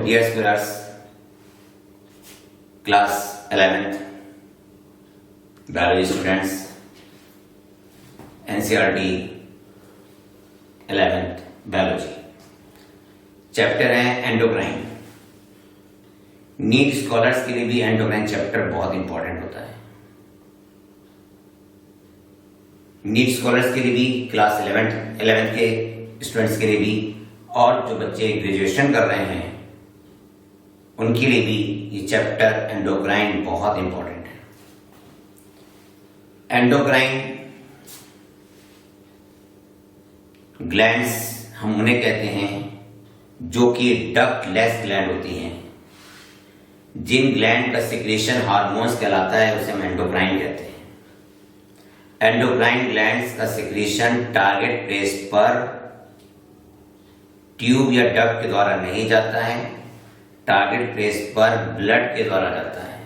dear scholars, class 11th biology students, NCERT 11th biology, chapter है endocrine. NEET scholars के लिए भी endocrine chapter बहुत इंपॉर्टेंट होता है। नीट स्कॉलर्स के लिए भी, क्लास 11th के स्टूडेंट्स के लिए भी, और जो बच्चे ग्रेजुएशन कर रहे हैं उनके लिए भी ये चैप्टर एंडोक्राइन बहुत इंपॉर्टेंट है। एंडोक्राइन ग्लैंड्स हम उन्हें कहते हैं जो कि डक्टलेस ग्लैंड होती हैं। जिन ग्लैंड का सिक्रेशन हार्मोन्स कहलाता है उसे हम एंडोक्राइन कहते हैं। एंडोक्राइन ग्लैंड्स का सिक्रेशन टारगेट प्लेस पर ट्यूब या डक्ट के द्वारा नहीं जाता है, टारगेट प्लेस पर ब्लड के द्वारा जाता है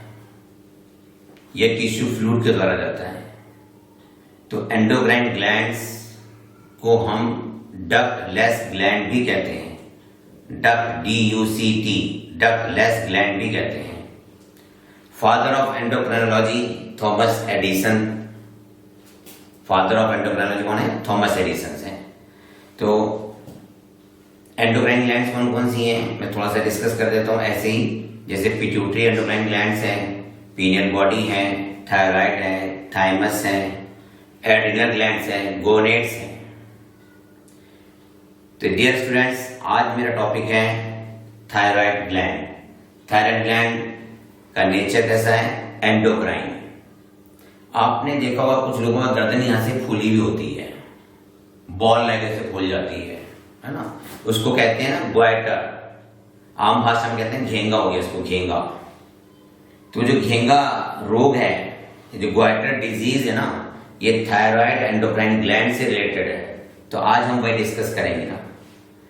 या टिश्यू फ्लूइड के द्वारा जाता है। तो एंडोक्राइन ग्लैंड्स को हम डक्टलेस ग्लैंड भी कहते हैं। DUCT डक्टलेस ग्लैंड भी कहते हैं। Father of endocrinology Thomas Edison. Father of endocrinology कौन है? थॉमस एडिसन है। तो एंडोक्राइन ग्लैंड्स कौन कौन सी हैं मैं थोड़ा सा डिस्कस कर देता हूँ ऐसे ही। जैसे पिट्यूटरी एंडोक्राइन ग्लैंड्स हैं, पीनियल बॉडी है, थायराइड है, थाइमस है, एड्रिनल ग्लैंड्स हैं, गोनेड्स हैं। तो डियर स्टूडेंट्स, आज मेरा टॉपिक है थायराइड ग्लैंड। थायराइड ग्लैंड का नेचर कैसा है? एंडोक्राइन। आपने देखा होगा कुछ लोगों का गर्दन यहां से फूली भी होती है, बॉल लगे से फूल जाती है ना, उसको कहते हैं ना ग्वाइटर। आम भाषा में कहते हैं घेंगा हो गया, इसको घेंगा। तो जो घेंगा रोग है, जो ग्वाइटर डिजीज है ना, ये थायराइड एंडोक्राइन ग्लैंड से रिलेटेड है। तो आज हम वही डिस्कस करेंगे ना।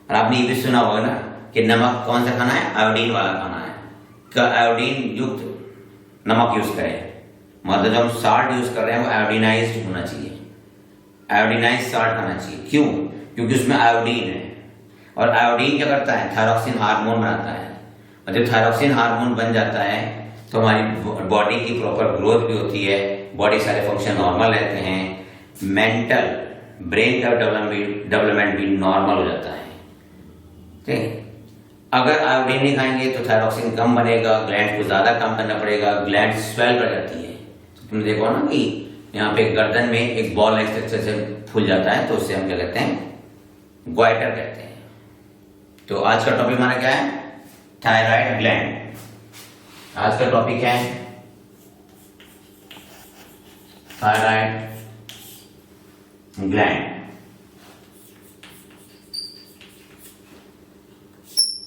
और आपने ये भी सुना होगा ना कि नमक कौन सा खाना है? आयोडीन वाला खाना है। आयोडीन युक्त नमक यूज करें, मतलब जो हम साल्ट यूज कर रहे हैं वो आयोडीनाइज्ड होना चाहिए। आयोडीनाइज्ड साल्ट खाना चाहिए। क्यों? क्योंकि उसमें आयोडीन है, और आयोडीन क्या करता है? थायरॉक्सिन हार्मोन बनाता है। और जब थायरॉक्सिन हार्मोन बन जाता है तो हमारी बॉडी की प्रॉपर ग्रोथ भी होती है, बॉडी सारे फंक्शन नॉर्मल रहते हैं, मेंटल ब्रेन का डेवलपमेंट भी नॉर्मल हो जाता है। ठीक। अगर आयोडीन नहीं खाएंगे तो थायरॉक्सिन कम बनेगा, ग्लैंड को ज्यादा काम करना पड़ेगा, ग्लैंड स्वेल कर जाती है। तो तुमने देखो ना कि यहाँ पे गर्दन में एक बॉल स्ट्रक्चर से फूल जाता है, तो उससे हम क्या कहते हैं? ग्वाइटर कहते हैं। तो आज का टॉपिक हमारा क्या है? Thyroid gland. आज का टॉपिक है थायराइड ग्लैंड।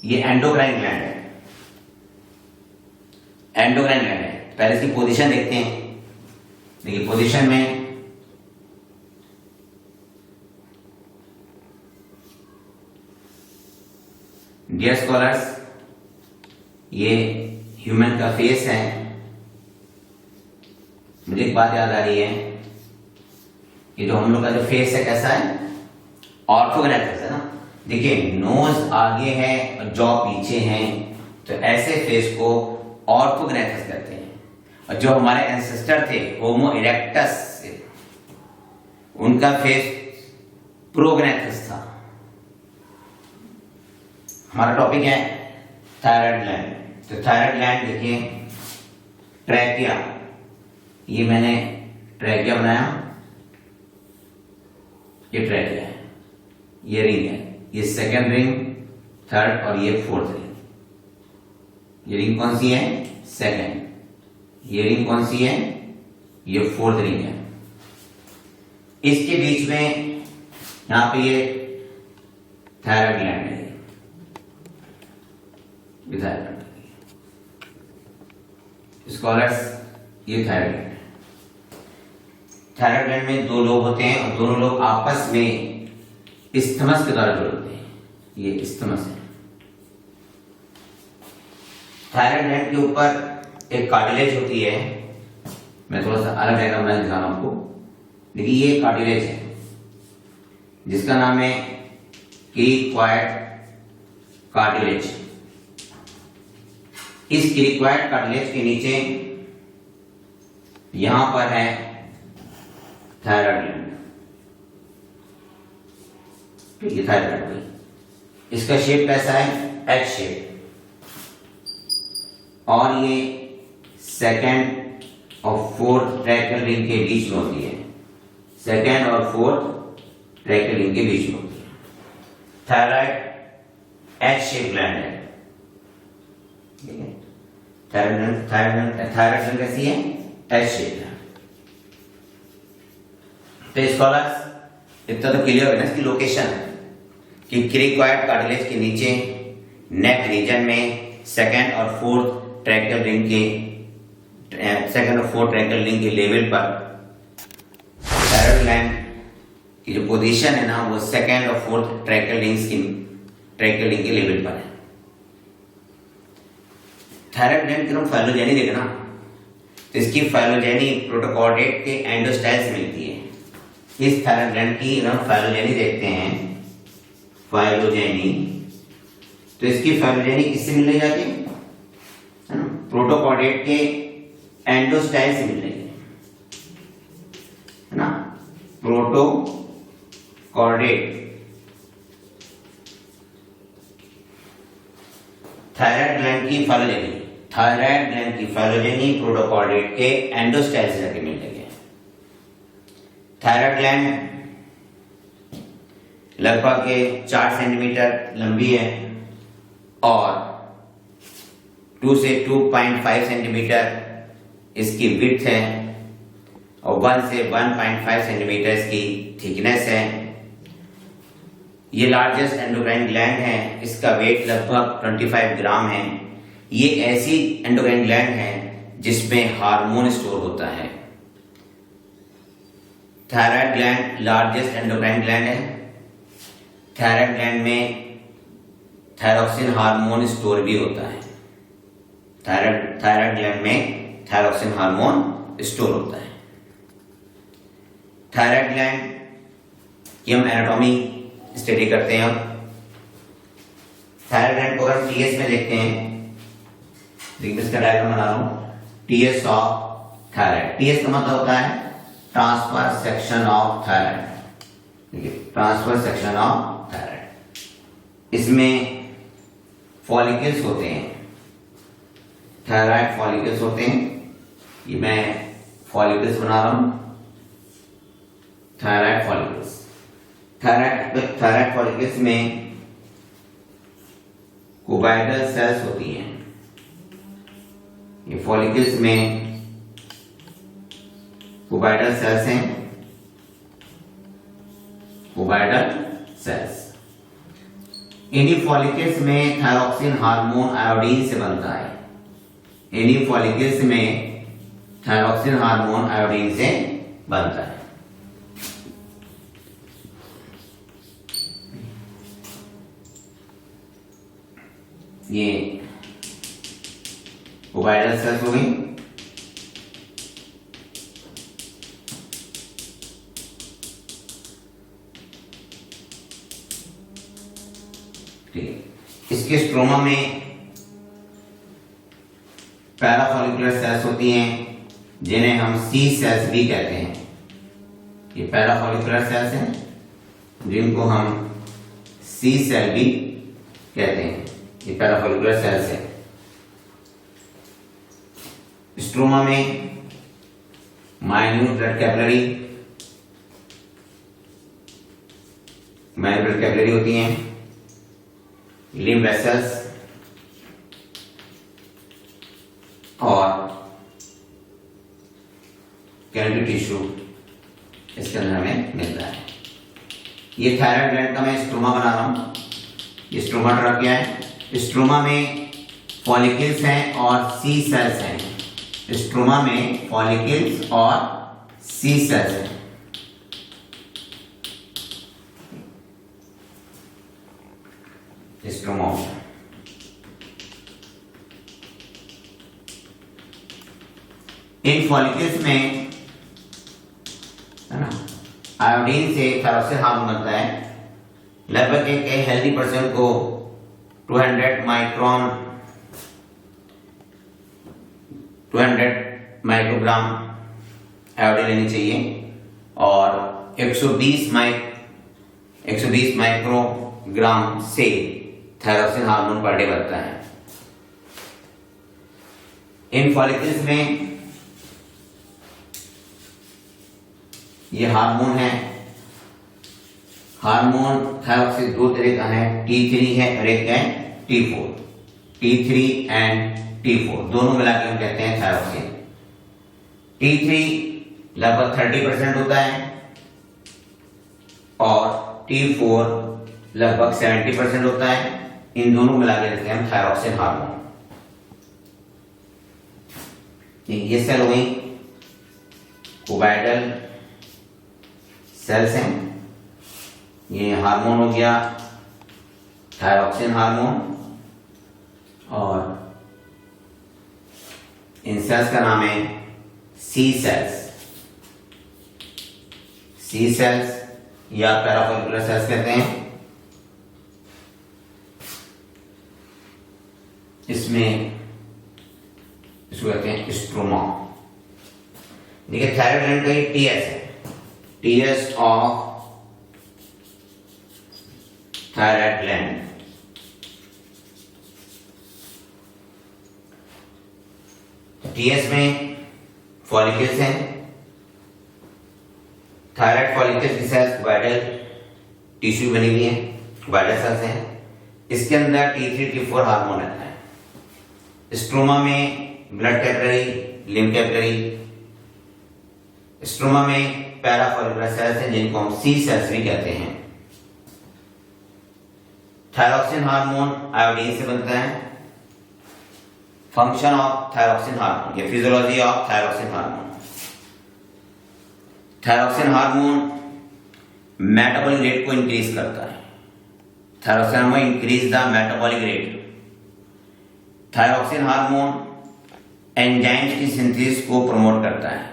ये एंडोक्राइन ग्लैंड है। एंडोक्राइन ग्लैंड है। पहले इसकी पोजीशन देखते हैं। देखिए पोजीशन में डियर स्कॉलर्स, ये ह्यूमन का फेस है। मुझे एक बात याद आ रही है, ये जो हम लोग का जो फेस है कैसा है? ऑर्थोग्राफिक है ना। देखिए नोज आगे है और जॉ पीछे है, तो ऐसे फेस को ऑर्थोग्राफिस कहते हैं। और जो हमारे एंसेस्टर थे होमो इरेक्टस, उनका फेस प्रोग्नेथस था। हमारा टॉपिक है थायराइड ग्लैंड। तो थायराइड ग्लैंड देखिए, ट्रैकिया, ये मैंने ट्रैकिया बनाया, ये ट्रैकिया है, ये रिंग है, ये सेकेंड रिंग, थर्ड, और ये फोर्थ रिंग। ये रिंग कौन सी है? सेकेंड। ये रिंग कौन सी है? ये फोर्थ रिंग है। इसके बीच में यहां पे ये थायराइड ग्लैंड है, ये थायराइड। स्कॉलर्स, ये थायराइड ग्लैंड है। थायराइड ग्लैंड में दो लोब होते हैं और दोनों लोग आपस में इस्थमस के द्वारा जुड़े होते हैं। ये इस्थमस है। थायराइड ग्लैंड के ऊपर एक कार्टिलेज होती है। मैं थोड़ा सा अलग डायग्राम बना दिखा रहा हूं आपको। देखिए ये कार्टिलेज है जिसका नाम है कीक्वायड कार्टिलेज। इस क्रिकोइड कार्टिलेज के नीचे यहां पर है थायराइड ग्लैंड। ये थायराइड ग्लैंड, इसका शेप कैसा है? एच शेप, और ये सेकंड और फोर्थ ट्रैकियल रिंग के बीच में होती है। सेकंड और फोर्थ ट्रैकियल रिंग के बीच में होती है। थायराइड एच शेप ग्लैंड है। ठीक है, थायराइड ग्लैंड कैसी है? एच शेप है। तो स्कॉलर्स इतना तो क्लियर है ना इसकी लोकेशन, कि क्रिकोइड कार्टिलेज के नीचे नेक रीजन में सेकंड और फोर्थ ट्रैकियल रिंग के लेवल पर थायराइड ग्लैंड की जो पोजीशन है ना, वो सेकंड और फोर्थ ट्रैकियल रिंग के लेवल पर है। थायराइड ग्लैंड की हम फाइलोजेनी देखना, तो इसकी फाइलोजेनी प्रोटोकॉर्डेट के एंडोस्टाइल से मिलती है। इस थायराइड ग्लैंड की हम फाइलोजेनी देखते हैं, फाइलोजेनी, तो इसकी फाइलोजेनी किससे मिल रही है? प्रोटोकॉर्डेट के एंडोस्टाइल से मिल रही है ना। प्रोटोकॉर्डेट थायराइड ग्लैंड की फाइलोजेनी प्रोटोकॉर्डेट के एंडोस्टाइल से जाके मिल रही है। थायराइड ग्लैंड लगभग 4 सेंटीमीटर लंबी है और 2 से 2.5 सेंटीमीटर इसकी विड्थ है और 1 से 1.5 सेंटीमीटर इसकी थिकनेस है। ये लार्जेस्ट एंडोक्राइन ग्लैंड है, इसका वेट लगभग 25 ग्राम है। ये ऐसी एंडोक्राइन ग्लैंड है जिसमें हार्मोन स्टोर होता है। Thyroid gland largest endocrine gland है। थायराइड ग्लैंड में थायरॉक्सिन हार्मोन स्टोर भी होता है। थायराइड ग्लैंड में थायरॉक्सिन हार्मोन स्टोर होता है। थायराइड ग्लैंड की हम एनाटॉमी स्टडी करते हैं। थायराइड ग्लैंड को अगर टीएस में देखते हैं, देखिए इसका डायग्राम बना रहा हूं, टीएस ऑफ थायराइड। टीएस का मतलब होता है ट्रांसफर सेक्शन ऑफ थायराइड। ठीक है, ट्रांसफर सेक्शन ऑफ थायराइड। इसमें फॉलिकल्स होते हैं, थायराइड फॉलिकल्स होते हैं। ये मैं फॉलिकल्स बना रहा हूं, थायराइड फॉलिकल्स। थायराइड फॉलिकल्स में कुबाइडल सेल्स होती हैं। ये फॉलिकल्स में कुबाइडल सेल्स हैं, कुबाइडल सेल्स। इन्हीं फॉलिकल्स में थायरॉक्सिन हार्मोन आयोडीन से बनता है। इन्हीं फॉलिकल्स में थायरॉक्सिन हार्मोन आयोडीन से बनता है। ये कुबाइडल सेल्स हो गई। ठीक है, इसके स्ट्रोमा में पैराफॉलिकुलर सेल्स होती हैं, जिन्हें हम सी सेल्स भी कहते हैं। ये पैराफॉलिकुलर सेल्स हैं जिनको हम सी सेल भी कहते हैं। ये पैराफॉलिकुलर सेल्स है। स्ट्रोमा में माइन्यूट ब्लड कैपिलरी होती हैं, लिम्फ वेसल्स और कनेक्टिव टिश्यू इसके अंदर हमें मिलता है। ये थायराइड ग्लैंड का मैं स्ट्रोमा बना रहा हूं। ये स्ट्रोमा ड्रा किया है। स्ट्रोमा में फॉलिकल्स हैं और सी सेल्स हैं। स्ट्रोमा में फॉलिकल्स और सी सेल्स हैं। स्ट्रोमा इन फॉलिकल्स में है ना आयोडीन से थायरॉक्सिन हार्मोन बनता है। लगभग एक हेल्दी पर्सन को 200 माइक्रोन 200 माइक्रोग्राम आयोडीन लेनी चाहिए और 120 माइक्रोग्राम से थायरॉक्सिन हार्मोन पर डे बनता है। इन फॉलिकल्स में ये हार्मोन है। हार्मोन थायरॉक्सिन दो तरह का है, T3 है और एक है T4। T3 एंड T4 दोनों मिला के हम कहते हैं थायरॉक्सिन। T3 लगभग 30% होता है और T4 लगभग 70% होता है। इन दोनों मिला के कहते हैं थायरॉक्सिन हार्मोन। ये सेल हो गई कोबाइडल सेल्स हैं। ये हार्मोन हो गया थायरॉक्सिन हार्मोन और इन सेल्स का नाम है सी सेल्स। सी सेल्स या पैराफोलिकुलर सेल्स कहते हैं। इसमें इसको कहते हैं स्ट्रोमा। देखिए थायराइड ग्लैंड का ये टीएस है, TS of thyroid gland. TS में फॉलिकल्स हैं, थायराइड फॉलिकल्स की सेल्स क्वाइडल टिश्यू बनी हुई है, क्वाइडल सेल्स हैं। इसके अंदर T3 T4 हार्मोन रहता है। स्ट्रोमा में blood capillary, lymph capillary. Stroma में पैराफोलिकुलर सेल्स हैं जिनको हम सी सेल्स भी कहते हैं। थायरॉक्सिन हार्मोन आयोडीन से बनता है। फंक्शन ऑफ थायरॉक्सिन हार्मोन, ये physiology of thyroxine hormone. Thyroxine hormone metabolic rate को इंक्रीज करता है। Thyroxine hormone increase the metabolic rate. Thyroxine hormone enzymes की सिंथेसिस को प्रमोट करता है।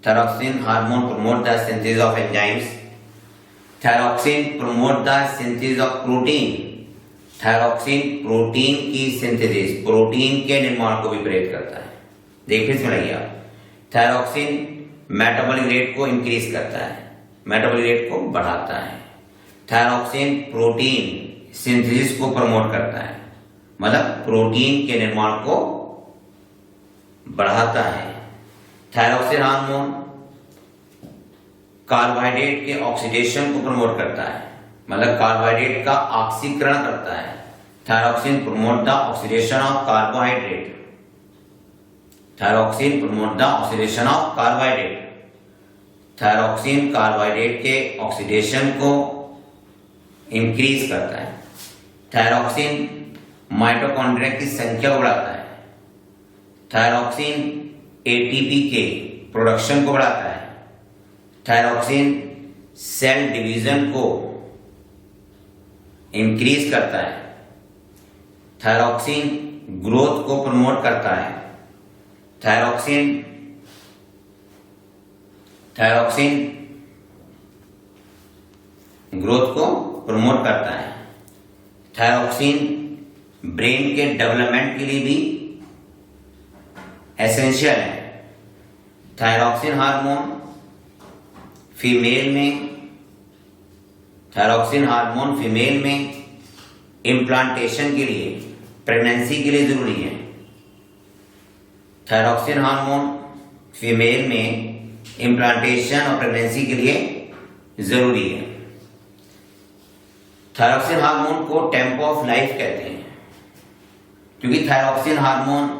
Thyroxine hormone promote the synthesis of enzymes. Thyroxine promote the synthesis of protein. Thyroxine protein की synthesis, protein के निर्माण को भी प्रेरित करता है। देख फिर सुनाइए आप, थायरॉक्सिन मेटाबॉलिक रेट को इंक्रीज करता है, मेटाबॉलिक रेट को बढ़ाता है। थायरॉक्सिन प्रोटीन सिंथेसिस को प्रमोट करता है, मतलब प्रोटीन के निर्माण को बढ़ाता है। थायरॉक्सिन हार्मोन कार्बोहाइड्रेट के ऑक्सीडेशन को प्रमोट करता है, मतलब कार्बोहाइड्रेट का ऑक्सीकरण करता है। Thyroxine promote the oxidation of carbohydrate. Thyroxine promote the oxidation of carbohydrate. Thyroxine carbohydrate के ऑक्सीडेशन को इंक्रीज करता है। थायरॉक्सिन माइटोकॉन्ड्रिया की संख्या को बढ़ाता है। थायरॉक्सिन एटीपी के प्रोडक्शन को बढ़ाता है। थायरॉक्सिन सेल डिवीजन को इंक्रीज करता है। थायरॉक्सिन ग्रोथ को प्रमोट करता है। थायरॉक्सिन ग्रोथ को प्रमोट करता है। थायरॉक्सिन ब्रेन के डेवलपमेंट के लिए भी एसेंशियल है। थायरॉक्सिन हार्मोन फीमेल में इम्प्लांटेशन के लिए, प्रेगनेंसी के लिए जरूरी है। थायरॉक्सिन हार्मोन फीमेल में इम्प्लांटेशन और प्रेगनेंसी के लिए जरूरी है। थायरॉक्सिन हार्मोन को टेम्पो ऑफ लाइफ कहते हैं, क्योंकि थायरॉक्सिन हार्मोन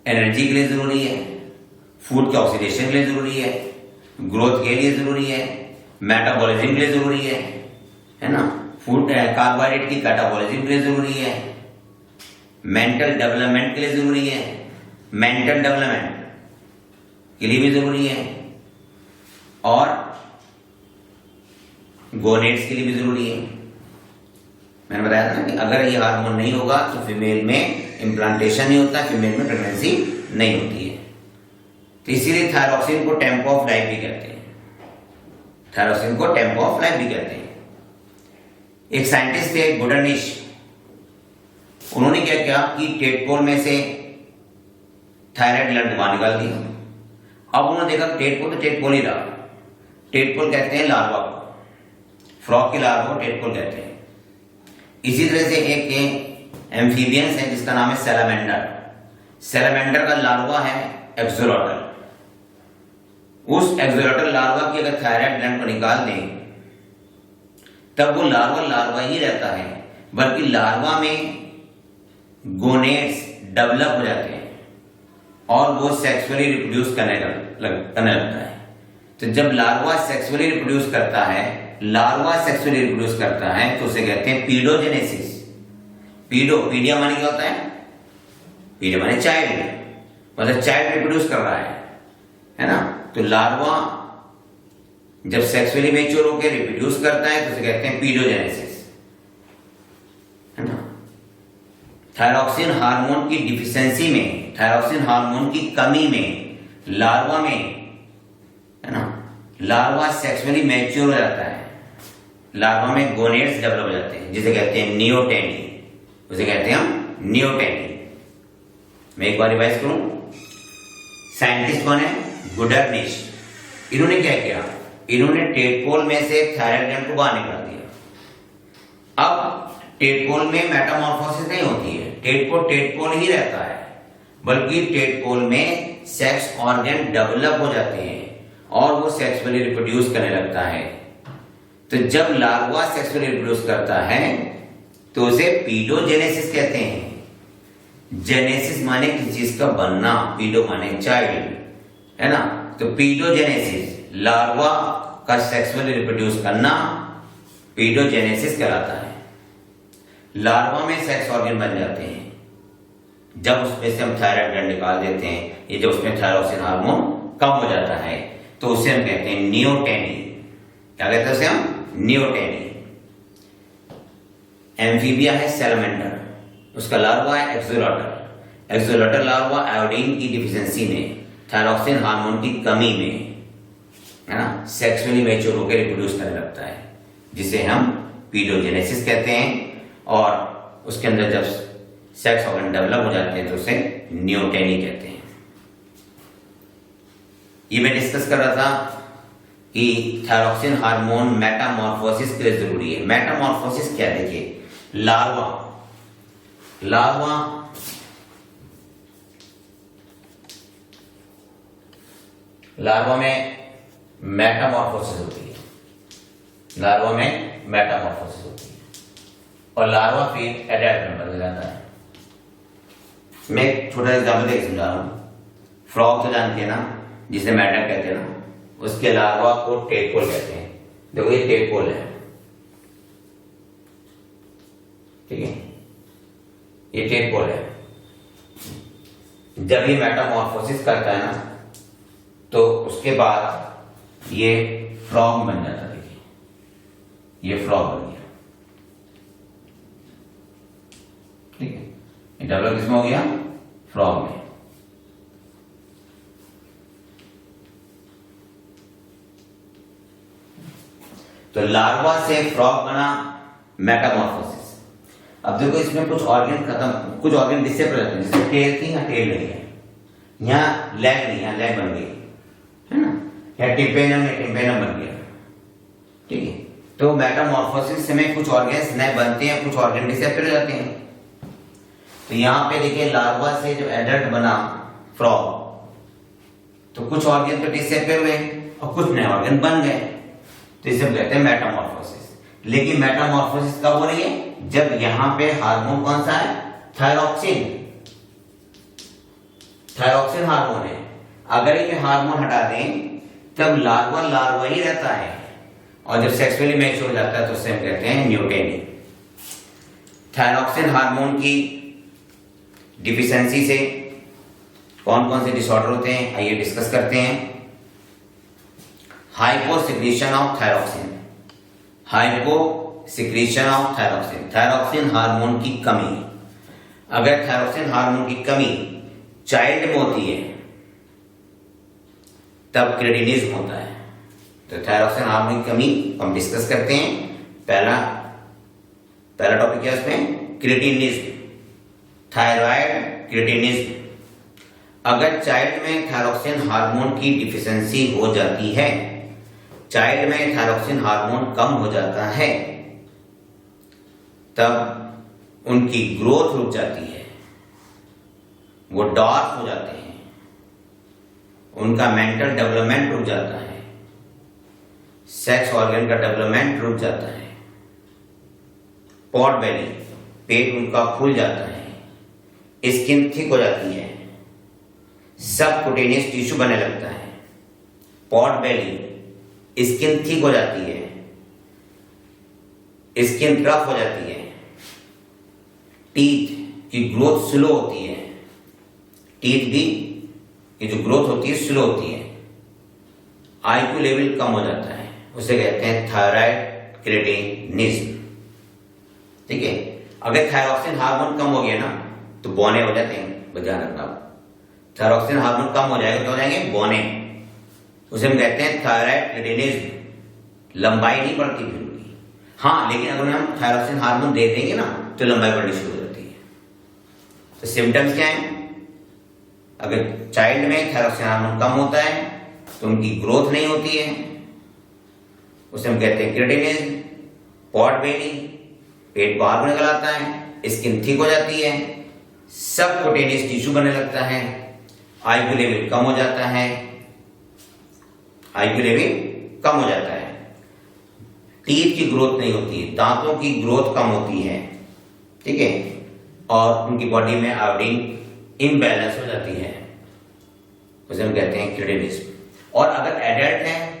एनर्जी के लिए जरूरी है, फूड के ऑक्सीडेशन के लिए जरूरी है, ग्रोथ के लिए जरूरी है, मेटाबॉलिज्म के लिए जरूरी है ना। फूड कार्बोहाइड्रेट की कैटाबॉलिज्म के लिए जरूरी है, मेंटल डेवलपमेंट के लिए जरूरी है, मेंटल डेवलपमेंट के लिए भी जरूरी है, और गोनेड्स के लिए भी जरूरी है। मैंने बताया था ना कि अगर ये हार्मोन नहीं होगा तो फीमेल में इम्प्लांटेशन नहीं होता, फीमेल में प्रेगनेंसी नहीं होती है। तो इसीलिए थायरॉक्सिन को टेम्पो ऑफ लाइफ भी कहते हैं। थायरॉक्सिन को टेम्पो ऑफ लाइफ भी कहते हैं। एक साइंटिस्ट थे गुडर्निश, उन्होंने क्या किया कि टेडपोल में से थायराइड ग्लैंड बाहर निकाल दिया। अब उन्होंने देखा टेडपोल तो टेडपोल ही रहा। टेडपोल कहते हैं लार्वा को, फ्रॉग के लार्वा को टेडपोल कहते हैं। इसी तरह से एक एम्फीबियंस है जिसका नाम है सैलामेंडर। सैलामेंडर का लार्वा है एक्सोलॉटल। उस एक्सोलॉटल लार्वा की अगर थायराइड ग्लैंड को निकाल दें तब वो लार्वा ही रहता है, बल्कि लार्वा में गोनेट्स डेवलप हो जाते हैं और वो सेक्सुअली रिप्रोड्यूस करने लगता है। तो जब लार्वा सेक्सुअली रिप्रोड्यूस करता है तो उसे कहते हैं पीडोजेनेसिस। पीडिया माने क्या होता है? पीडिया माने चाइल्ड, मतलब चाइल्ड रिप्रोड्यूस कर रहा है ना। तो लार्वा जब सेक्सुअली मैच्योर होकर रिप्रोड्यूस करता है तो उसे कहते हैं पीडोजेनेसिस, है ना। थायरॉक्सिन हार्मोन की डिफिशिएंसी में, थायरॉक्सिन हार्मोन की कमी में लार्वा में, है ना, लार्वा सेक्सुअली मैच्योर हो जाता है। लार्वा में गोनेट्स डेवलप हो जाते हैं जिसे कहते हैं नियोटेनी। उसे कहते हैं हम नियोटेनी। मैं एक बार रिवाइज करूं। साइंटिस्ट कौन है? गुडर्निश। इन्होंने क्या किया? इन्होंने टेडपोल में से थायराइड ग्लैंड को बाहर निकाल दिया। अब टेडपोल में मेटामॉर्फोसिस नहीं होती है, टेडपोल ही रहता है, बल्कि टेडपोल में सेक्स ऑर्गन डेवलप हो जाते हैं और वो सेक्सुअली रिप्रोड्यूस करने लगता है। तो जब लार्वा सेक्सुअली रिप्रोड्यूस करता है तो उसे पीडोजेनेसिस कहते हैं। जेनेसिस माने किसी चीज का बनना, पीडो माने चाइल्ड, है ना। तो पीडोजेनेसिस, लार्वा का सेक्सुअली रिप्रोड्यूस करना पीडोजेनेसिस कहलाता है। लार्वा में सेक्स ऑर्गन बन जाते हैं जब उसमें से हम थायराइड ग्लैंड निकाल देते हैं, ये जब उसमें थायरॉक्सिन हार्मोन कम हो जाता है तो उसे हम कहते हैं नियोटेनी। क्या कहते हैं उसे हम? नियोटेनी। एम्फीबिया है सैलामेंडर, उसका लार्वा है एक्सोलॉटल। एक्सोलॉटल लार्वा आयोडीन की डिफिशिएंसी में, थायरॉक्सिन हार्मोन की कमी में, है ना, सेक्सुअली मैच्योर होकर रिप्रोड्यूस करने लगता है, जिसे हम पीडोजेनेसिस कहते हैं। और उसके अंदर जब सेक्स ऑर्गन डेवलप हो जाते हैं तो उसे नियोटेनी कहते हैं। ये मैं डिस्कस कर रहा था कि थायरॉक्सिन हार्मोन मेटामॉर्फोसिस के लिए जरूरी है। मेटामॉर्फोसिस क्या? देखिए, लार्वा में मेटामॉर्फोसिस होती है। लार्वा में मेटामॉर्फोसिस होती है और लार्वा फिर एडल्ट में बदल जाता है। मैं एक छोटा एग्जाम्पल देकर समझा रहा हूं। फ्रॉग तो जानते हैं ना, जिसे मैडक कहते हैं ना, उसके लार्वा को टेडपोल कहते हैं। देखो ये टेडपोल है, ठीक है, ये टेडपोल है। जब ये मेटामॉर्फोसिस करता है ना तो उसके बाद ये फ्रॉग बन जाता है। देखिए, ये फ्रॉग बन गया, ठीक है। ये डेवलप किसमें हो गया? फ्रॉग में। तो लार्वा से फ्रॉग बना, मेटामॉर्फोसिस। अब देखो इसमें कुछ ऑर्गन खत्म, कुछ ऑर्गन डिसेपरेट हो जाते हैं। जैसे टेल थी, यहाँ टेल नहीं है, यहाँ लेग नहीं, यहाँ लेग बन गई, है ना, या टिम्पेनम बन गया, ठीक है। तो मेटामॉर्फोसिस में कुछ ऑर्गन्स नए बनते हैं, कुछ ऑर्गन डिसेपरेट हो जाते हैं। तो यहाँ पे देखिए लार्वा से जो एडल्ट बना फ्रॉग, तो कुछ ऑर्गन तो डिसेपरेट हुए और कुछ नए ऑर्गन बन गए, तो इसे कहते हैं मेटामॉर्फोसिस। लेकिन मेटामॉर्फोसिस कब हो रही है? जब यहाँ पे हार्मोन कौन सा है? थायरॉक्सिन हार्मोन है। अगर ये हार्मोन हटा दें तब लार्वा ही रहता है और जब सेक्सुअली मैच्योर हो जाता है तो उसे हम कहते हैं नियोटेनी। थायरॉक्सिन हार्मोन की डिफिशिएंसी से कौन कौन से डिसऑर्डर होते हैं, आइए डिस्कस करते हैं। Hyposecretion of thyroxine, hyposecretion of thyroxine, thyroxine hormone की कमी। अगर थायरॉक्सिन हार्मोन की कमी चाइल्ड में होती है तब क्रेटिनिज्म होता है। तो थायरॉक्सिन हार्मोन की कमी हम डिस्कस करते हैं। पहला टॉपिक क्या है इसमें? Cretinism, thyroid cretinism. अगर चाइल्ड में थायरॉक्सिन हार्मोन की डिफिशिएंसी हो जाती है, चाइल्ड में थायरॉक्सिन हार्मोन कम हो जाता है, तब उनकी ग्रोथ रुक जाती है, वो डॉर्फ हो जाते हैं, उनका मेंटल डेवलपमेंट रुक जाता है, सेक्स ऑर्गन का डेवलपमेंट रुक जाता है, पॉट बेली पेट उनका फूल जाता है, स्किन थिक हो जाती है, सबक्यूटेनियस टिश्यू बनने लगता है, पॉट बेली स्किन थिक हो जाती है, स्किन रफ हो जाती है, टीथ की ग्रोथ स्लो होती है, टीथ भी की जो ग्रोथ होती है स्लो होती है, आईक्यू लेवल कम हो जाता है, उसे कहते हैं थायराइड क्रिएटिनिज्म। ठीक है, अगर थायरॉक्सिन हार्मोन कम हो गया ना तो बौने हो जाते हैं, ध्यान रखना। थायरॉक्सिन हार्मोन कम हो जाएगा तो हो जाएंगे बौने, उसे हम कहते हैं थायराइड क्रिएटिनिज्म। लंबाई नहीं बढ़ती फिर उनकी, हाँ, लेकिन अगर हम थायरॉक्सिन हार्मोन दे देंगे ना तो लंबाई बढ़नी शुरू हो जाती है। तो सिम्टम्स क्या है? अगर चाइल्ड में थायरॉक्सिन हार्मोन कम होता है तो उनकी ग्रोथ नहीं होती है, उसे हम कहते हैं क्रिएटिनिज्म, पॉट बेली, पेट बाहर निकल आता है, स्किन थिक हो जाती है, सबक्यूटेनियस टिश्यू बनने लगता है, आईक्यू लेवल कम हो जाता है, आईक्यू लेवल कम हो जाता है, टीथ की ग्रोथ नहीं होती है, दांतों की ग्रोथ कम होती है, ठीक है, और उनकी बॉडी में आयोडीन इम्बैलेंस हो जाती है, उसे हम कहते हैं क्रिएटिनिज्म। और अगर एडल्ट है,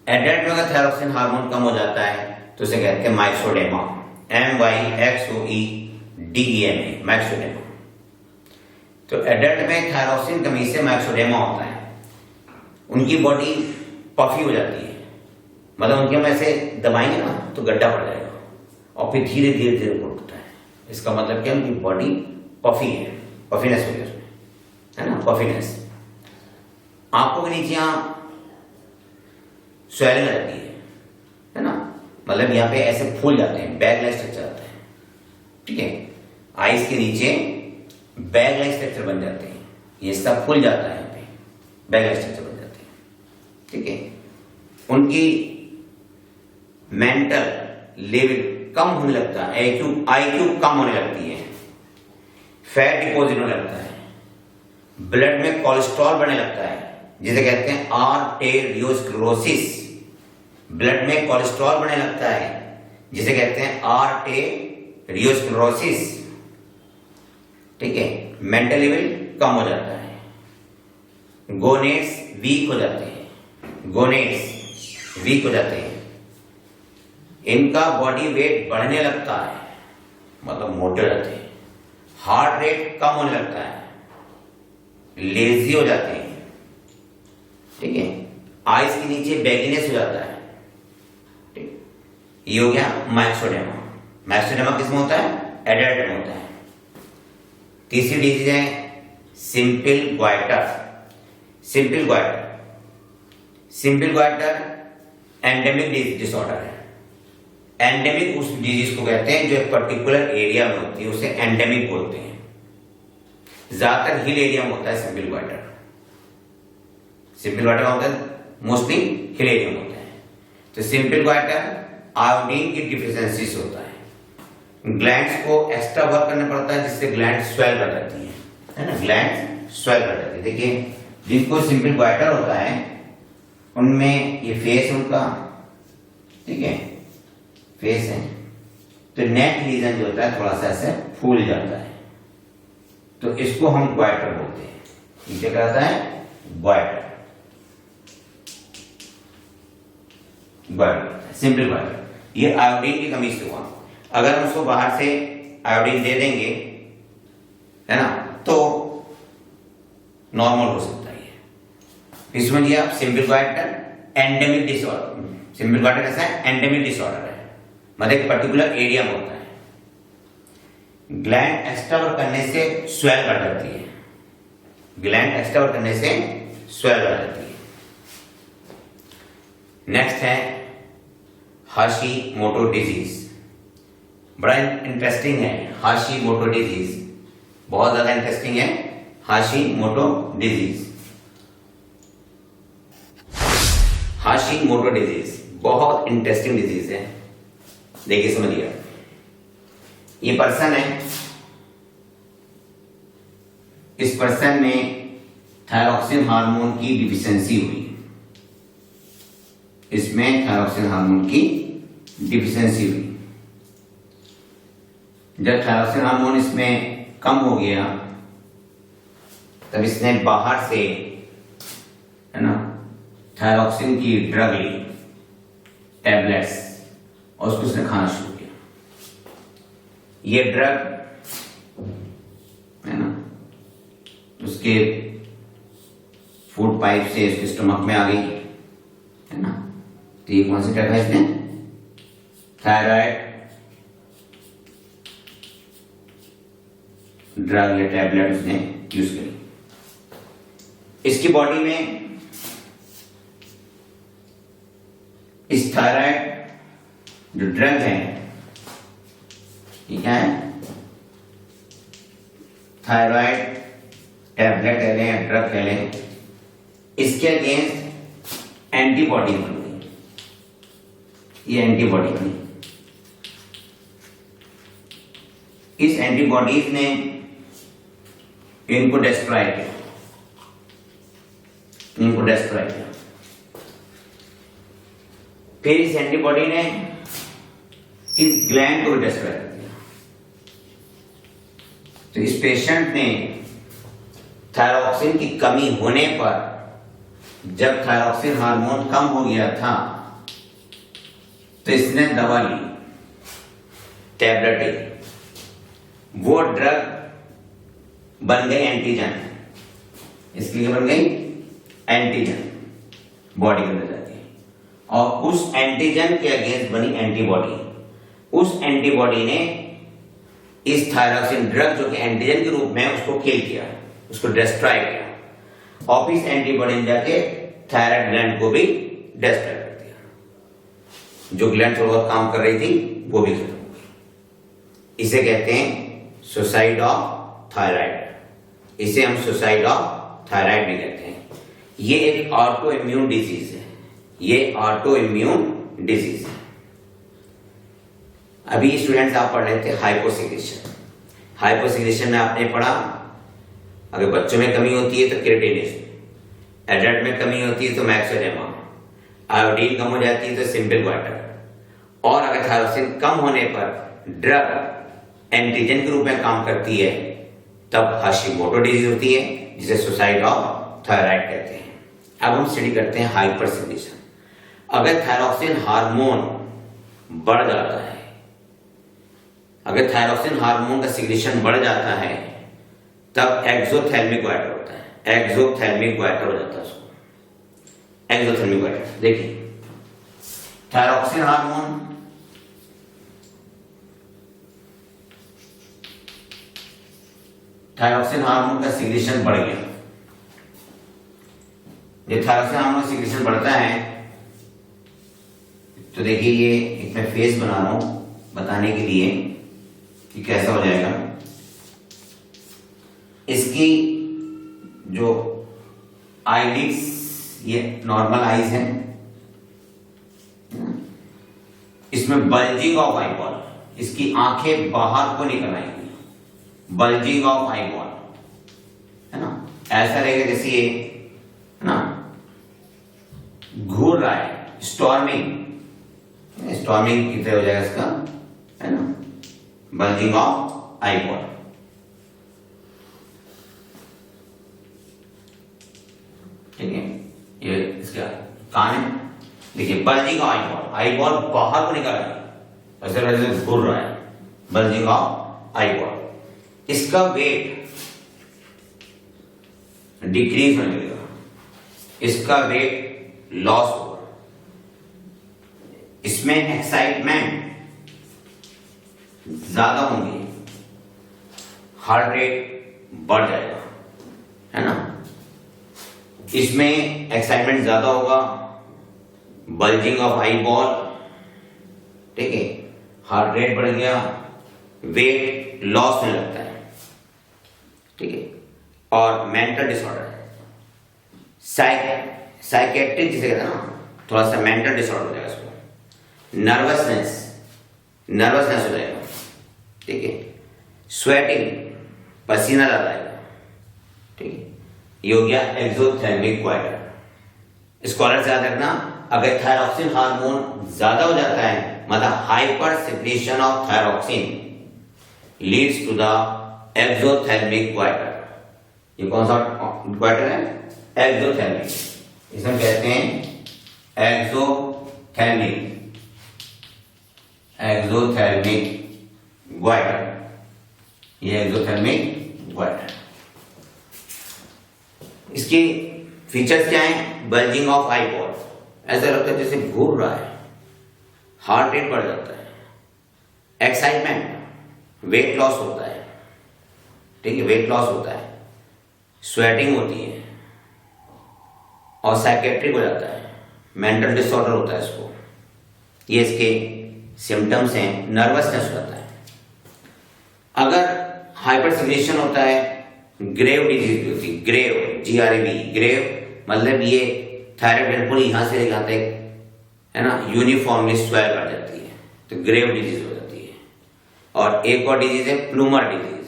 एडल्ट में अगर थायरॉक्सिन हार्मोन कम हो जाता है तो उसे कहते हैं माइक्सोडेमा, MYXOEDEMA, मैक्सोडेमा। तो एडल्ट में थायरॉक्सिन कमी से मैक्सोडेमा होता है, उनकी बॉडी पफी हो जाती है, मतलब उनके में ऐसे दबाएंगे ना तो गड्ढा पड़ जाएगा और फिर धीरे धीरे धीरे उठता है। इसका मतलब क्या, उनकी बॉडी पफी है, पफीनेस हो गया उसमें, है ना, पफीनेस। आंखों के नीचे यहाँ स्वेलिंग रहती है ना, मतलब यहाँ पे ऐसे फूल जाते हैं, बैग लाइक स्ट्रक्चर आता है, ठीक है, आईज के नीचे बैग लाइक स्ट्रक्चर बन जाते हैं, ये सब फूल जाता है, यहाँ पे बैग लाइक स्ट्रक्चर बन जाते हैं, ठीक है। उनकी मेंटल लेवल कम होने लगता है, आईक्यू कम होने लगती है, फैट डिपॉजिट होने लगता है, ब्लड में कोलेस्ट्रॉल बढ़ने लगता है, जिसे कहते हैं आर्टेरियोस्क्लेरोसिस। ब्लड में कोलेस्ट्रॉल बढ़ने लगता है, जिसे कहते हैं आर्टेरियोस्क्लेरोसिस, ठीक है। मेंटल लेवल कम हो जाता है, गोनेट्स वीक हो जाते हैं, गोनेट्स वीक हो जाते हैं, इनका बॉडी वेट बढ़ने लगता है, मतलब मोटे हो जाते हैं, हार्ट रेट कम होने लगता है, लेजी हो जाते हैं, ठीक है, आइज के नीचे बैगिनेस हो जाता है, ठीक। ये हो गया मैक्सोडेमा। मैक्सोडेमा किसमें होता है? एडल्ट में होता है। तीसरी डिजीज है simple goitre. Simple goitre, simple goitre endemic disorder है। एंडेमिक उस डिजीज को कहते हैं जो एक पर्टिकुलर एरिया में होती है, उसे एंडेमिक बोलते हैं। ज्यादातर हिल एरिया में होता है सिंपल ग्वाइटर। सिंपल ग्वाइटर होता है मोस्टली हिल एरिया में होता है। तो सिंपल ग्वाइटर आयोडीन की डिफिशिएंसी से होता है। ग्लैंड्स को एक्स्ट्रा वर्क करना पड़ता है, जिससे ग्लैंड स्वेल कर जाती है ना, ग्लैंड स्वेल कर जाती है। देखिए जिनको सिंपल ग्वाइटर होता है उनमें ये फेस उनका, ठीक है, फेस है, तो नेक रीजन जो होता है थोड़ा सा ऐसे फूल जाता है, तो इसको हम ग्वाइटर बोलते हैं। नीचे क्या आता है? Goitre, goitre, simple goitre. ये आयोडीन की कमी से हुआ। अगर हम उसको बाहर से आयोडीन दे देंगे, है ना, तो नॉर्मल हो सकता है। इसमें लिया आप simple goitre endemic disorder. Simple goitre कैसा है? एंडेमिक डिसऑर्डर है, मतलब एक पर्टिकुलर एरिया में होता है। ग्लैंड एक्स्ट्रा वर्क करने से स्वेल कर जाती है, ग्लैंड एक्स्ट्रा वर्क करने से स्वेल कर जाती है। नेक्स्ट है हाशिमोटो डिजीज। बड़ा इंटरेस्टिंग है हाशिमोटो डिजीज, बहुत ज्यादा इंटरेस्टिंग है हाशिमोटो डिजीज। हाशिमोटो डिजीज बहुत इंटरेस्टिंग डिजीज है। देखिए समझिए, ये पर्सन है, इस पर्सन में थायरॉक्सिन हार्मोन की डिफिशिएंसी हुई। इसमें थायरॉक्सिन हार्मोन की डिफिशिएंसी हुई। जब थायरॉक्सिन हार्मोन इसमें कम हो गया तब इसने बाहर से, है ना, थायरॉक्सिन की ड्रग ली, टैबलेट्स, और उसको उसने खाना शुरू किया। ये ड्रग, है ना, उसके फूड पाइप से उसके स्टमक में आ गई, है ना। तो ये कौन सी ड्रग है? इसने थायराइड ड्रग या टैबलेट उसने यूज करी। इसकी बॉडी में इस थायराइड जो ड्रग है, ये क्या है? थायराइड टैबलेट कह लें या ड्रग कह लें, इसके अगेंस्ट एंटीबॉडी बन गई। ये एंटीबॉडी बनी। इस एंटीबॉडीज ने इनको डिस्ट्रॉय किया, इनको डिस्ट्रॉय किया। फिर इस एंटीबॉडी ने इस ग्लैंड को डिस्ट्रॉय कर दिया। तो इस पेशेंट ने थायरॉक्सिन की कमी होने पर, जब थायरॉक्सिन हार्मोन कम हो गया था, तो इसने दवा ली, टैबलेट ली। वो ड्रग बन गई एंटीजन। इसके लिए बन गई एंटीजन, बॉडी के अंदर जाती है, और उस एंटीजन के अगेंस्ट बनी एंटीबॉडी। उस एंटीबॉडी ने इस थायरॉक्सिन ड्रग जो कि एंटीजन के रूप में, उसको किल किया, उसको डिस्ट्रॉय किया, और इस एंटीबॉडी ने जाके थायराइड ग्लैंड को भी डिस्ट्रॉय कर दिया। जो ग्लैंड थोड़ा बहुत काम कर रही थी वो भी खत्म हो गई। इसे कहते हैं सुसाइड ऑफ थायराइड। इसे हम सुसाइड ऑफ थायराइड भी कहते हैं। ये एक ऑटो इम्यून डिजीज है। ये ऑटो इम्यून डिजीज है। अभी स्टूडेंट्स आप पढ़ रहे थे हाइपोसिक्रेशन। हाइपोसिक्रेशन में आपने पढ़ा, अगर बच्चों में कमी होती है तो क्रिएटिनिन, एडल्ट में कमी होती है तो मैक्सोडेमा, आयोडीन कम हो जाती है तो सिंपल वाटर, और अगर थायरॉक्सिन कम होने पर ड्रग एंटीजन के रूप में काम करती है तब हाशिमोटो डिजीज होती है, जिसे सुसाइड ऑफ थायराइड कहते हैं। अब हम स्टडी करते हैं हाइपरसिक्रेशन। अगर थायरॉक्सिन हार्मोन बढ़ जाता है, अगर थायरॉक्सिन हार्मोन का सिक्रेशन बढ़ जाता है, तब एक्सोथैल्मिक वाटर होता है। एक्सोथैल्मिक वाटर हो जाता है उसको, एक्सोथैल्मिक वाटर। देखिए, थायरॉक्सिन हार्मोन का सिक्रेशन बढ़ गया। जब थायरॉक्सिन हार्मोन का सिक्रेशन बढ़ता है तो देखिए, ये एक मैं फेस बना रहा हूं बताने के लिए कि कैसा हो जाएगा। इसकी जो आईलिड्स, ये नॉर्मल आईज हैं, इसमें बल्जिंग ऑफ आईबॉल, इसकी आंखें बाहर को निकल आएंगी। बल्जिंग ऑफ आईबॉल, है ना, ऐसा रहेगा जैसे ये, है ना, घूर रहा है, स्टॉर्मिंग की तरह हो जाएगा इसका, है ना, बल्जिंग ऑफ आईबॉल। ठीक है, ये इसका कान है। देखिए, बल्जिंग ऑफ आईबॉल, आईबॉल बाहर को निकल रहा है, ऐसे वैसे घूर रहा है, बल्जिंग ऑफ आईबॉल। इसका वेट डिक्रीज होने लगेगा, इसका वेट लॉस होगा, इसमें एक्साइटमेंट ज्यादा होंगी, हार्ट रेट बढ़ जाएगा, है ना, इसमें एक्साइटमेंट ज्यादा होगा, बल्जिंग ऑफ आई बॉल, ठीक है, हार्ट रेट बढ़ गया, वेट लॉस होने लगता है, ठीक है। और मेंटल डिसऑर्डर, साइकेट्रिक जिसे कहते हैं ना, थोड़ा सा मेंटल डिसऑर्डर हो जाएगा इसको। नर्वसनेस हो जाएगा, ठीक है। स्वेटिंग, पसीना ज्यादा आएगा, ठीक है। ये हो गया एक्सोथर्मिक क्वाइटर। स्कॉलर से याद रखना, अगर थायरॉक्सिन हार्मोन ज्यादा हो जाता है, मतलब hyper secretion of thyroxine leads to the exothermic goitre. ये कौन सा क्वाइटर है? एक्सोथर्मिक। इसे हम कहते हैं एक्सोथर्मिक ग्वाइटर। ये एक्सोथर्मिक ग्वाइटर। इसके फीचर्स क्या हैं? बल्जिंग ऑफ आईबॉल, ऐसा लगता है जैसे घूर रहा है, हार्ट रेट बढ़ जाता है, एक्साइटमेंट, वेट लॉस होता है, ठीक है, वेट लॉस होता है, स्वेटिंग होती है और साइकेट्रिक हो जाता है, मेंटल डिसऑर्डर होता है इसको। ये इसके सिम्टम्स हैं। नर्वसनेस हो जाता है। अगर हाइपरसिग्नेशन होता है, ग्रेव डिजीज भी होती है। ग्रेव, GRAV, ग्रेव मतलब ये थायराइड ग्लैंड पूरी यहां से यहाँ तक है ना यूनिफॉर्मली स्वेल कर जाती है, तो ग्रेव डिजीज हो जाती है। और एक और डिजीज है प्लूमर डिजीज।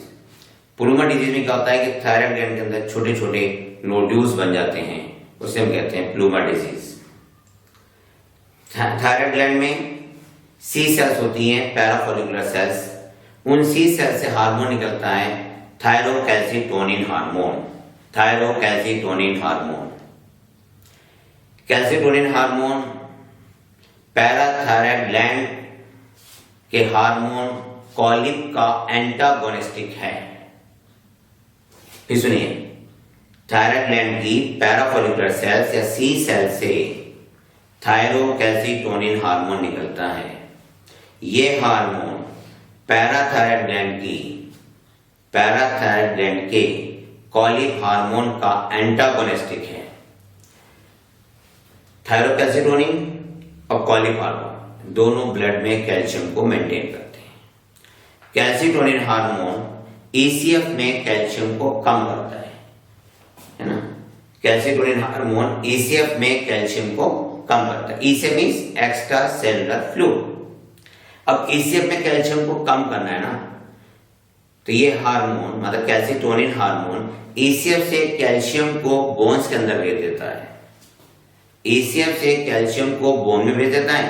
प्लूमर डिजीज में क्या होता है कि थायराइड ग्लैंड के अंदर छोटे छोटे नोड्यूल्स बन जाते हैं, उसे हम कहते हैं प्लूमर डिजीज। थायराइड ग्लैंड में सी सेल्स होती हैं, पैराफोलिकुलर सेल्स। उन सी सेल्स से हार्मोन निकलता है, thyrocalcitonin hormone. Thyrocalcitonin hormone, calcitonin hormone parathyroid gland के हार्मोन कॉलिक का एंटागोनिस्टिक है। फिर सुनिए, थायराइड ग्लैंड की पैराफोलिकुलर सेल्स या सी सेल से थायरोकैल्सिटोनिन हार्मोन निकलता है। यह हार्मोन पैराथायराइड ग्लैंड के कॉलिक हार्मोन का एंटागोनिस्टिक है। थायरोकैल्सिटोनिन और कॉलिक हार्मोन दोनों ब्लड में कैल्शियम को मेंटेन करते हैं। कैल्सिटोनिन हार्मोन ECF में कैल्शियम को कम करता है ना। कैल्सिटोनिन हार्मोन ECF में कैल्शियम को कम करता है। ECF means extra cellular fluid. अब ECF में कैल्शियम को कम करना है ना, तो ये हार्मोन मतलब कैल्सिटोनिन हार्मोन ECF से कैल्शियम को बोन्स के अंदर भेज देता है। ECF से कैल्शियम को बोन में भेज देता है,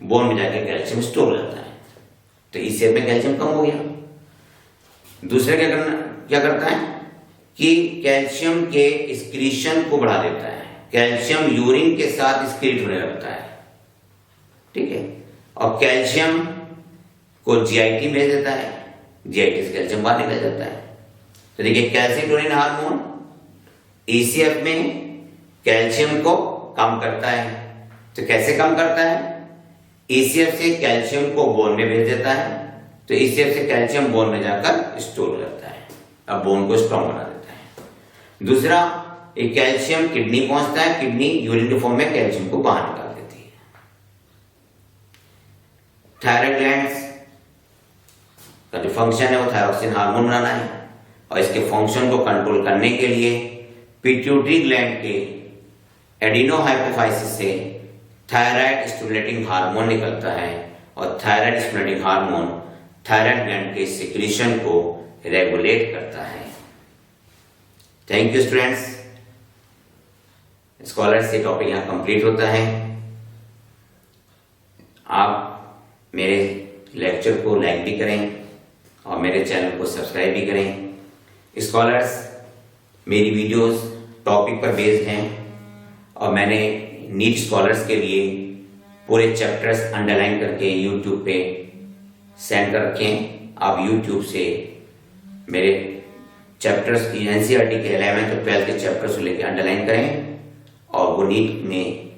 बोन में जाकर कैल्शियम स्टोर हो जाता है, तो ECF में कैल्शियम कम हो गया। दूसरा क्या करता है कि कैल्शियम के एक्सक्रीशन को बढ़ा देता है। कैल्शियम यूरिन के साथ एक्सक्रीट होने लगता है, ठीक है, और कैल्शियम को GIT भेज देता है, GIT से कैल्शियम बाहर निकल जाता है। तो देखिए, कैल्सिटोनिन हार्मोन ECF में कैल्शियम को कम करता है। तो कैसे कम करता है? ECF से कैल्शियम को बोन में भेज देता है, तो ECF से कैल्शियम बोन में जाकर स्टोर हो जाता है, अब बोन को स्ट्रॉन्ग बना देता है। दूसरा, एक कैल्शियम किडनी पहुंचता है, किडनी यूरिन के फॉर्म में कैल्शियम को बाहर निकाल देती है। थायराइड ग्लैंड्स का जो फंक्शन है वो थायरॉक्सिन हार्मोन बनाना है, और इसके फंक्शन को कंट्रोल करने के लिए पिट्यूटरी ग्लैंड के एडिनोहाइपोफाइसिस से थायराइड स्टिमुलेटिंग हार्मोन निकलता है, और thyroid stimulating hormone thyroid gland के सिक्रीशन को रेगुलेट करता है। Thank you students. स्कॉलर्स, ये टॉपिक यहाँ कंप्लीट होता है। आप मेरे लेक्चर को लाइक भी करें और मेरे चैनल को सब्सक्राइब भी करें। स्कॉलर्स, मेरी वीडियोस टॉपिक पर बेस्ड हैं, और मैंने नीट स्कॉलर्स के लिए पूरे चैप्टर्स अंडरलाइन करके यूट्यूब पे सेंड कर रखे हैं। आप यूट्यूब से मेरे चैप्टर्स की NCERT के 11th और 12th के चैप्टर्स को लेकर अंडरलाइन करें, और वो नीट में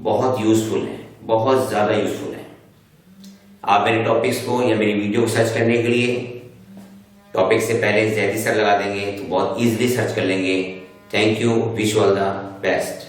बहुत यूजफुल है, बहुत ज़्यादा यूजफुल है। आप मेरे टॉपिक्स को या मेरी वीडियो को सर्च करने के लिए टॉपिक से पहले जैदी सर लगा देंगे तो बहुत ईजिली सर्च कर लेंगे। Thank you, wish all the best.